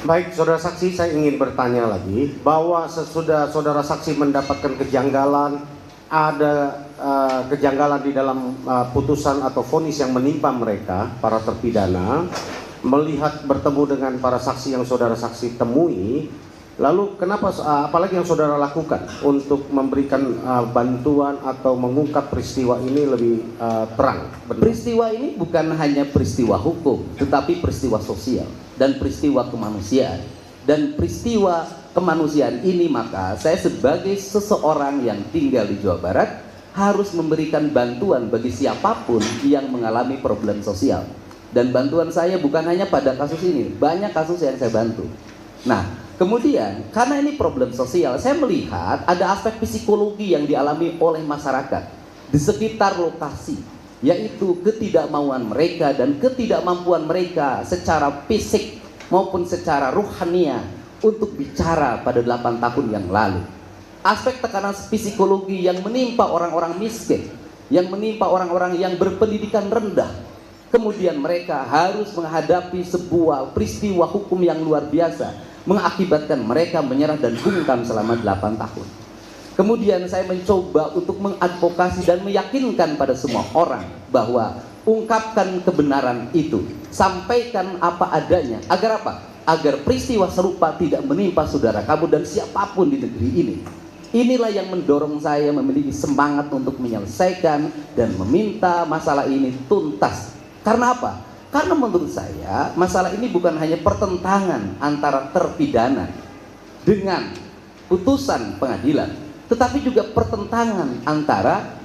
Baik, saudara saksi, saya ingin bertanya lagi bahwa sesudah saudara saksi mendapatkan kejanggalan, ada kejanggalan di dalam putusan atau vonis yang menimpa mereka, para terpidana, melihat bertemu dengan para saksi yang saudara saksi temui, lalu kenapa, apalagi yang saudara lakukan untuk memberikan bantuan atau mengungkap peristiwa ini lebih terang? Peristiwa ini bukan hanya peristiwa hukum, tetapi peristiwa sosial dan peristiwa kemanusiaan. Dan peristiwa kemanusiaan ini, maka saya sebagai seseorang yang tinggal di Jawa Barat harus memberikan bantuan bagi siapapun yang mengalami problem sosial. Dan bantuan saya bukan hanya pada kasus ini, banyak kasus yang saya bantu. Nah, kemudian karena ini problem sosial, saya melihat ada aspek psikologi yang dialami oleh masyarakat di sekitar lokasi, yaitu ketidakmauan mereka dan ketidakmampuan mereka secara fisik maupun secara ruhania untuk bicara pada 8 tahun yang lalu. Aspek tekanan psikologi yang menimpa orang-orang miskin, yang menimpa orang-orang yang berpendidikan rendah. Kemudian mereka harus menghadapi sebuah peristiwa hukum yang luar biasa, mengakibatkan mereka menyerah dan bungkam selama 8 tahun. Kemudian saya mencoba untuk mengadvokasi dan meyakinkan pada semua orang bahwa ungkapkan kebenaran itu, sampaikan apa adanya. Agar apa? Agar peristiwa serupa tidak menimpa saudara kamu dan siapapun di negeri ini. Inilah yang mendorong saya memiliki semangat untuk menyelesaikan dan meminta masalah ini tuntas. Karena apa? Karena menurut saya masalah ini bukan hanya pertentangan antara terpidana dengan putusan pengadilan, tetapi juga pertentangan antara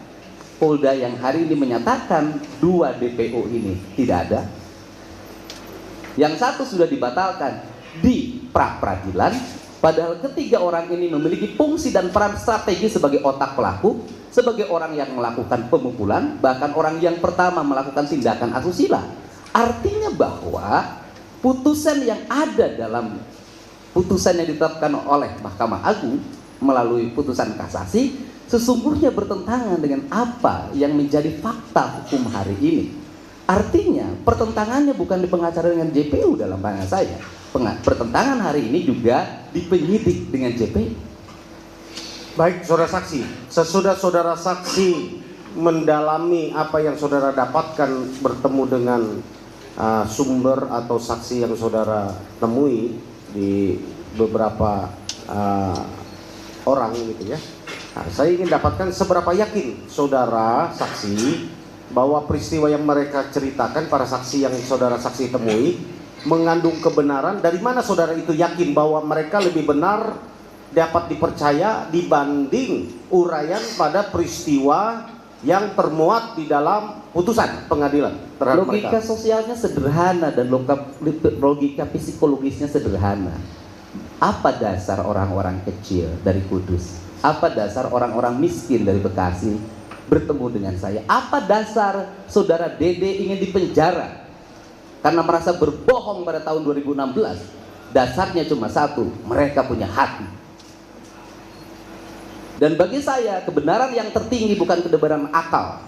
Polda yang hari ini menyatakan 2 DPO ini tidak ada, yang satu sudah dibatalkan di pra-peradilan, padahal ketiga orang ini memiliki fungsi dan peran strategi sebagai otak pelaku, sebagai orang yang melakukan pemukulan, bahkan orang yang pertama melakukan tindakan asusila. Artinya bahwa putusan yang ada dalam putusan yang ditetapkan oleh Mahkamah Agung melalui putusan kasasi sesungguhnya bertentangan dengan apa yang menjadi fakta hukum hari ini. Artinya pertentangannya bukan di pengacara dengan JPU dalam pandangan saya. Pertentangan hari ini juga di penyidik dengan JPU. Baik, saudara saksi, sesudah saudara saksi mendalami apa yang saudara dapatkan bertemu dengan sumber atau saksi yang saudara temui di beberapa orang gitu ya. Nah, saya ingin dapatkan seberapa yakin saudara saksi bahwa peristiwa yang mereka ceritakan, para saksi yang saudara saksi temui, mengandung kebenaran. Dari mana saudara itu yakin bahwa mereka lebih benar, dapat dipercaya dibanding uraian pada peristiwa yang termuat di dalam putusan pengadilan terhadap logika mereka? Sosialnya sederhana dan logika psikologisnya sederhana. Apa dasar orang-orang kecil dari Kudus? Apa dasar orang-orang miskin dari Bekasi bertemu dengan saya? Apa dasar saudara Dede ingin dipenjara karena merasa berbohong pada tahun 2016? Dasarnya cuma satu, mereka punya hati. Dan bagi saya kebenaran yang tertinggi bukan kebenaran akal.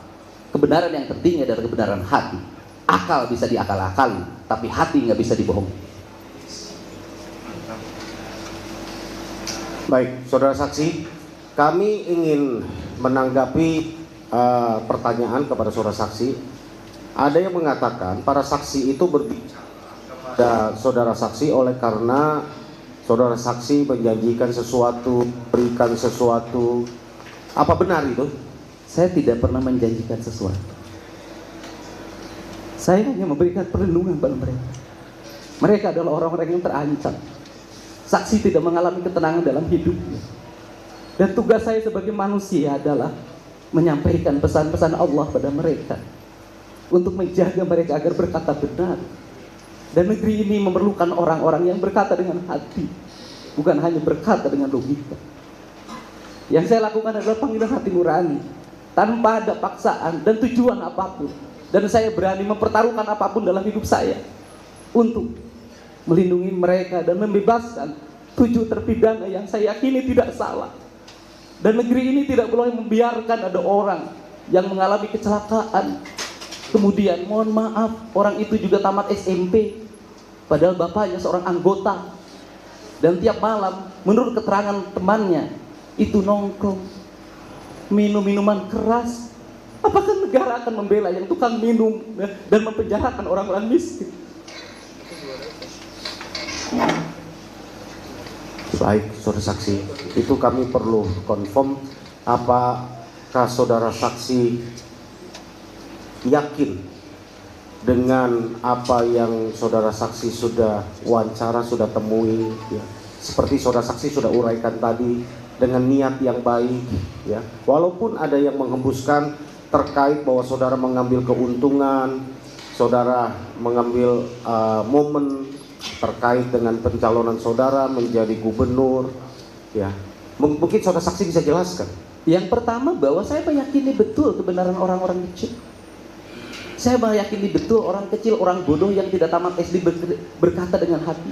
Kebenaran yang tertinggi adalah kebenaran hati. Akal bisa diakal-akali, tapi hati nggak bisa dibohongi. Baik, saudara saksi, kami ingin menanggapi pertanyaan kepada saudara saksi. Ada yang mengatakan para saksi itu berbicara kepada saudara saksi oleh karena saudara saksi menjanjikan sesuatu, berikan sesuatu. Apa benar itu? Saya tidak pernah menjanjikan sesuatu. Saya hanya memberikan perlindungan pada mereka. Mereka adalah orang-orang yang terancam. Saksi tidak mengalami ketenangan dalam hidupnya. Dan tugas saya sebagai manusia adalah menyampaikan pesan-pesan Allah pada mereka, untuk menjaga mereka agar berkata benar. Dan negeri ini memerlukan orang-orang yang berkata dengan hati, bukan hanya berkata dengan logika. Yang saya lakukan adalah panggilan hati nurani, tanpa ada paksaan dan tujuan apapun. Dan saya berani mempertaruhkan apapun dalam hidup saya untuk melindungi mereka dan membebaskan 7 terpidana yang saya yakini tidak salah. Dan negeri ini tidak boleh membiarkan ada orang yang mengalami kecelakaan, kemudian mohon maaf orang itu juga tamat SMP, padahal bapaknya seorang anggota dan tiap malam menurut keterangan temannya itu nongkrong minum minuman keras. Apakah negara akan membela yang tukang minum dan mempenjarakan orang-orang miskin? Baik, saudara saksi, itu kami perlu confirm, apakah saudara saksi yakin dengan apa yang saudara saksi sudah wawancara, sudah temui, ya. Seperti saudara saksi sudah uraikan tadi, dengan niat yang baik, ya. Walaupun ada yang menghembuskan terkait bahwa saudara mengambil keuntungan, saudara mengambil momen terkait dengan pencalonan saudara menjadi gubernur, ya. Mungkin saudara saksi bisa jelaskan. Yang pertama, bahwa saya meyakini betul kebenaran orang-orang kecil. Saya meyakini betul orang kecil, orang bodoh yang tidak tamat SD berkata dengan hati.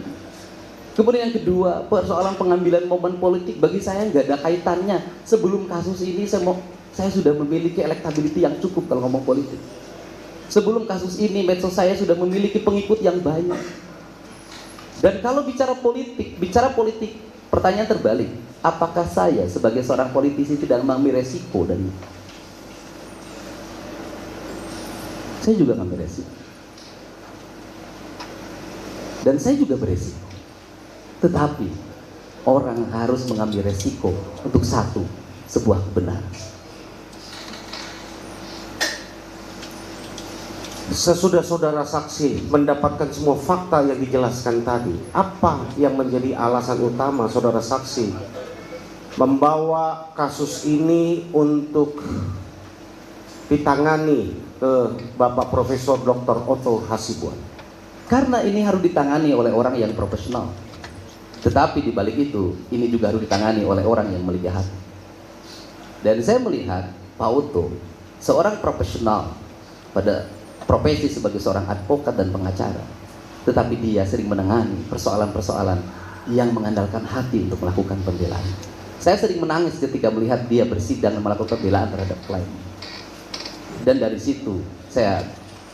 Kemudian yang kedua, persoalan pengambilan momen politik bagi saya nggak ada kaitannya. Sebelum kasus ini saya sudah memiliki elektabilitas yang cukup kalau ngomong politik. Sebelum kasus ini medsos saya sudah memiliki pengikut yang banyak. Dan kalau bicara politik, pertanyaan terbalik, apakah saya sebagai seorang politisi tidak mengambil resiko dari itu? Saya juga ngambil resiko. Dan saya juga beresiko. Tetapi orang harus mengambil resiko untuk satu, sebuah kebenaran. Sesudah saudara saksi mendapatkan semua fakta yang dijelaskan tadi, apa yang menjadi alasan utama saudara saksi membawa kasus ini untuk ditangani ke Bapak Profesor Dr. Otto Hasibuan? Karena ini harus ditangani oleh orang yang profesional. Tetapi di balik itu, ini juga harus ditangani oleh orang yang memiliki hati. Dan saya melihat Pak Otto seorang profesional pada profesi sebagai seorang advokat dan pengacara. Tetapi dia sering menangani persoalan-persoalan yang mengandalkan hati untuk melakukan pembelaan. Saya sering menangis ketika melihat dia bersidang dan melakukan pembelaan terhadap klien. Dan dari situ saya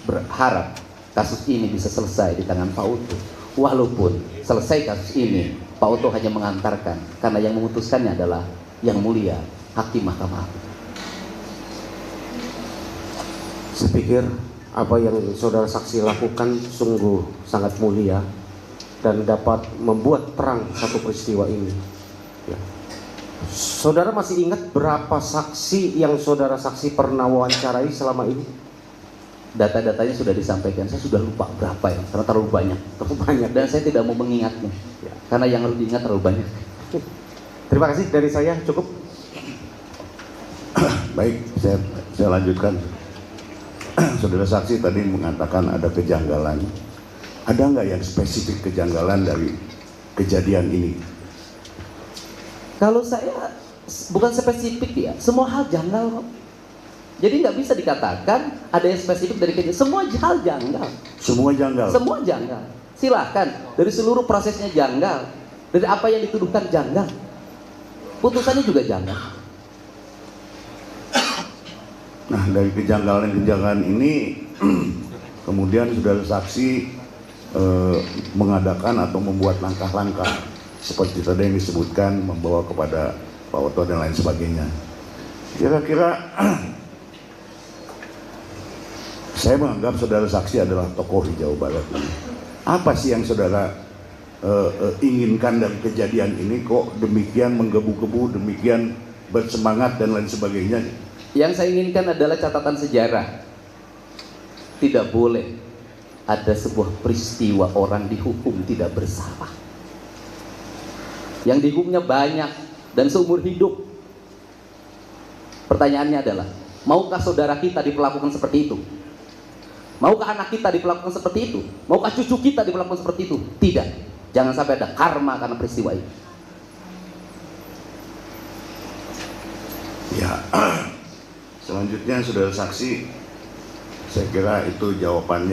berharap kasus ini bisa selesai di tangan Pak Otto. Walaupun selesai kasus ini, Pak Otto hanya mengantarkan, karena yang memutuskannya adalah Yang Mulia Hakim Mahkamah Agung. Saya pikir apa yang saudara saksi lakukan sungguh sangat mulia dan dapat membuat terang satu peristiwa ini, ya. Saudara masih ingat berapa saksi yang saudara saksi pernah wawancarai selama ini? Data-datanya sudah disampaikan, saya sudah lupa berapa ya, karena terlalu banyak, dan saya tidak mau mengingatnya, ya, karena yang harus diingat terlalu banyak. Terima kasih, dari saya cukup. Baik, saya lanjutkan. Saudara saksi tadi mengatakan ada kejanggalan. Ada nggak yang spesifik kejanggalan dari kejadian ini? Kalau saya bukan spesifik ya, semua hal janggal kok. Jadi nggak bisa dikatakan ada yang spesifik dari kejadian. Semua hal janggal. Semua janggal. Semua janggal. Silahkan, dari seluruh prosesnya janggal. Dari apa yang dituduhkan janggal. Putusannya juga janggal. Nah, dari kejanggalan-kejanggalan ini kemudian saudara saksi mengadakan atau membuat langkah-langkah seperti tadi yang disebutkan, membawa kepada Pak Otto dan lain sebagainya. Kira-kira saya menganggap saudara saksi adalah tokoh di Jawa Barat ini. Apa sih yang saudara inginkan dari kejadian ini, kok demikian menggebu-gebu, demikian bersemangat dan lain sebagainya? Yang saya inginkan adalah catatan sejarah. Tidak boleh ada sebuah peristiwa orang dihukum tidak bersalah. Yang dihukumnya banyak dan seumur hidup. Pertanyaannya adalah, maukah saudara kita diperlakukan seperti itu? Maukah anak kita diperlakukan seperti itu? Maukah cucu kita diperlakukan seperti itu? Tidak. Jangan sampai ada karma karena peristiwa itu. Ya, selanjutnya saudara saksi, saya kira itu jawaban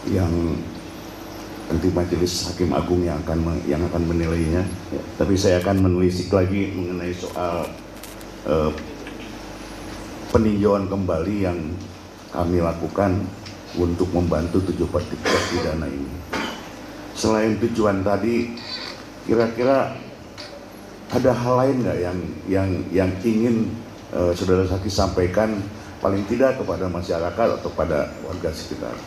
yang nanti majelis hakim agung yang akan menilainya. Ya, tapi saya akan menelisik lagi mengenai soal peninjauan kembali yang kami lakukan untuk membantu 7 terpidana ini. Selain tujuan tadi, kira-kira ada hal lain nggak yang ingin saudara saksi sampaikan paling tidak kepada masyarakat atau pada warga sekitar?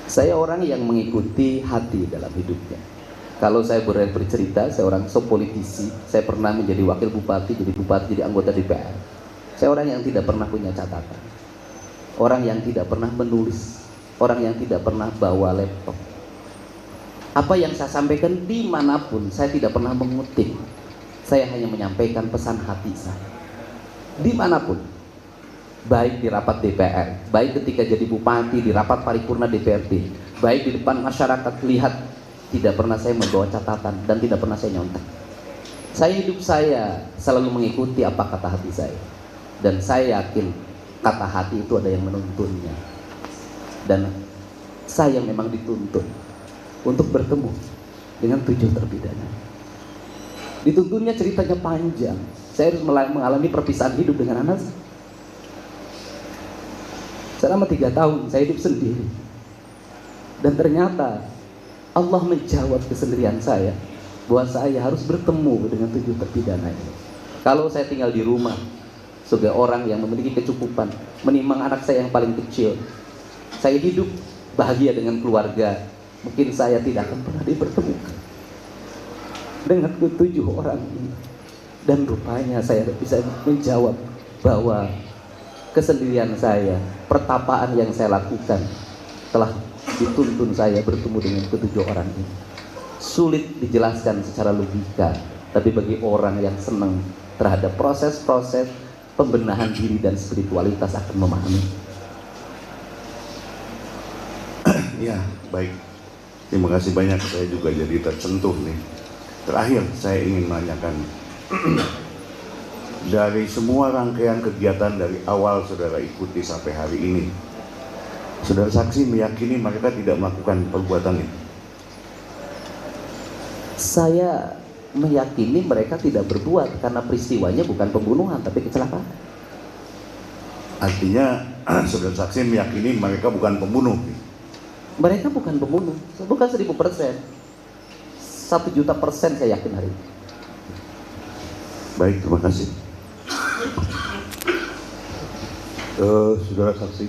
Saya orang yang mengikuti hati dalam hidupnya. Kalau saya boleh bercerita, saya orang politisi, saya pernah menjadi wakil bupati, jadi anggota DPR. Saya orang yang tidak pernah punya catatan, orang yang tidak pernah menulis, orang yang tidak pernah bawa laptop. Apa yang saya sampaikan dimanapun, saya tidak pernah mengutip. Saya hanya menyampaikan pesan hati saya. Dimanapun, baik di rapat DPR, baik ketika jadi bupati, di rapat paripurna DPRD, baik di depan masyarakat, lihat, tidak pernah saya membawa catatan dan tidak pernah saya nyontek. Hidup saya selalu mengikuti apa kata hati saya, dan saya yakin kata hati itu ada yang menuntunnya, dan saya memang dituntun untuk bertemu dengan 7 terpidana. Dituntunnya ceritanya panjang. Saya harus mengalami perpisahan hidup dengan anak saya. Selama 3 tahun saya hidup sendiri, dan ternyata Allah menjawab kesendirian saya bahwa saya harus bertemu dengan 7 terpidana ini. Kalau saya tinggal di rumah sebagai orang yang memiliki kecukupan, menimang anak saya yang paling kecil, saya hidup bahagia dengan keluarga, mungkin saya tidak akan pernah dipertemukan dengan 7 orang ini. Dan rupanya saya bisa menjawab bahwa kesendirian saya, pertapaan yang saya lakukan telah dituntun saya bertemu dengan 7 orang ini. Sulit dijelaskan secara logika, tapi bagi orang yang senang terhadap proses-proses pembenahan diri dan spiritualitas akan memahami. Ya, baik. Terima kasih banyak, saya juga jadi tersentuh nih. Terakhir, saya ingin menanyakan, dari semua rangkaian kegiatan dari awal saudara ikuti sampai hari ini, saudara saksi meyakini mereka tidak melakukan perbuatan itu? Saya meyakini mereka tidak berbuat karena peristiwanya bukan pembunuhan tapi kecelakaan. Artinya saudara saksi meyakini mereka bukan pembunuh? Mereka bukan pembunuh, bukan 1000%, 1.000.000% saya yakin hari ini. Baik, terima kasih. Saudara saksi.